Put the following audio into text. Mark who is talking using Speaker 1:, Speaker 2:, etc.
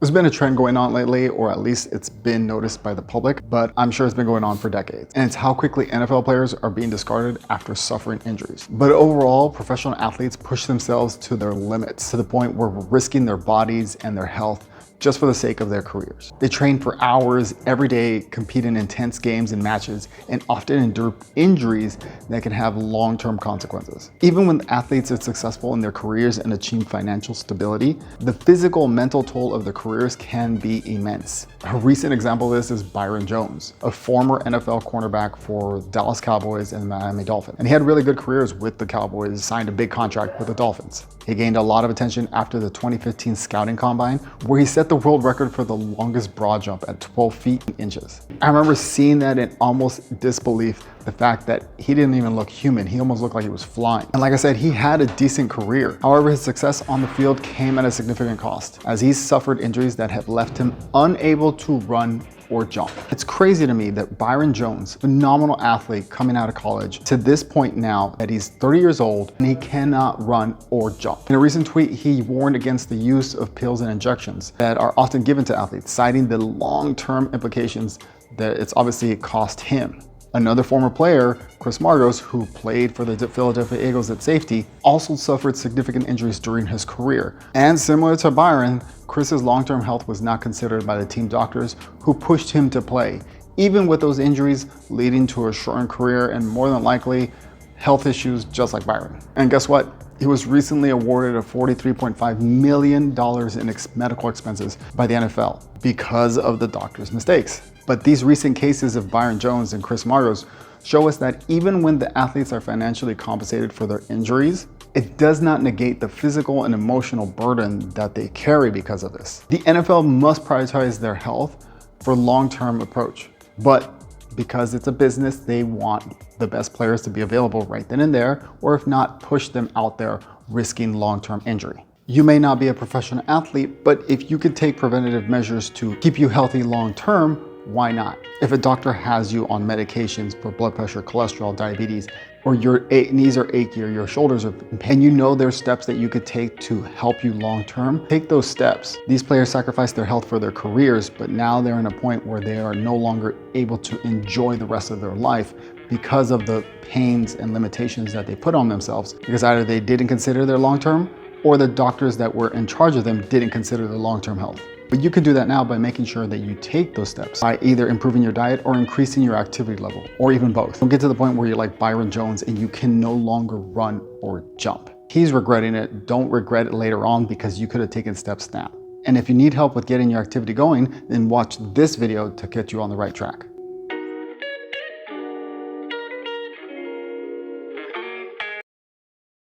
Speaker 1: There's been a trend going on lately, or at least it's been noticed by the public, but I'm sure it's been going on for decades. And it's how quickly NFL players are being discarded after suffering injuries. But overall, professional athletes push themselves to their limits, to the point where we're risking their bodies and their health just for the sake of their careers. They train for hours every day, compete in intense games and matches, and often endure injuries that can have long-term consequences. Even when athletes are successful in their careers and achieve financial stability, the physical and mental toll of their careers can be immense. A recent example of this is Byron Jones, a former NFL cornerback for Dallas Cowboys and Miami Dolphins. And he had really good careers with the Cowboys, signed a big contract with the Dolphins. He gained a lot of attention after the 2015 scouting combine, where he set the world record for the longest broad jump at 12 feet and inches. I remember seeing that in almost disbelief, the fact that he didn't even look human. He almost looked like he was flying. And like I said, he had a decent career. However, his success on the field came at a significant cost, as he suffered injuries that had left him unable to run or jump. It's crazy to me that Byron Jones, phenomenal athlete coming out of college, to this point now that he's 30 years old and he cannot run or jump. In a recent tweet, he warned against the use of pills and injections that are often given to athletes, citing the long-term implications that it's obviously cost him. Another former player, Chris Margos, who played for the Philadelphia Eagles at safety, also suffered significant injuries during his career. And similar to Byron, Chris's long-term health was not considered by the team doctors who pushed him to play, even with those injuries leading to a shortened career and more than likely health issues just like Byron. And guess what? He was recently awarded a $43.5 million in medical expenses by the NFL because of the doctor's mistakes. But these recent cases of Byron Jones and Chris Margos show us that even when the athletes are financially compensated for their injuries, it does not negate the physical and emotional burden that they carry because of this. The NFL must prioritize their health for long-term approach, but because it's a business, they want the best players to be available right then and there, or if not, push them out there risking long-term injury. You may not be a professional athlete, but if you could take preventative measures to keep you healthy long-term, why not? If a doctor has you on medications for blood pressure, cholesterol, diabetes, or your knees are achy or your shoulders are, and you know there's steps that you could take to help you long-term, take those steps. These players sacrifice their health for their careers, but now they're in a point where they are no longer able to enjoy the rest of their life because of the pains and limitations that they put on themselves, because either they didn't consider their long-term or the doctors that were in charge of them didn't consider their long-term health. But you can do that now by making sure that you take those steps by either improving your diet or increasing your activity level, or even both. Don't get to the point where you're like Byron Jones and you can no longer run or jump. He's regretting it. Don't regret it later on because you could have taken steps now. And if you need help with getting your activity going, then watch this video to get you on the right track.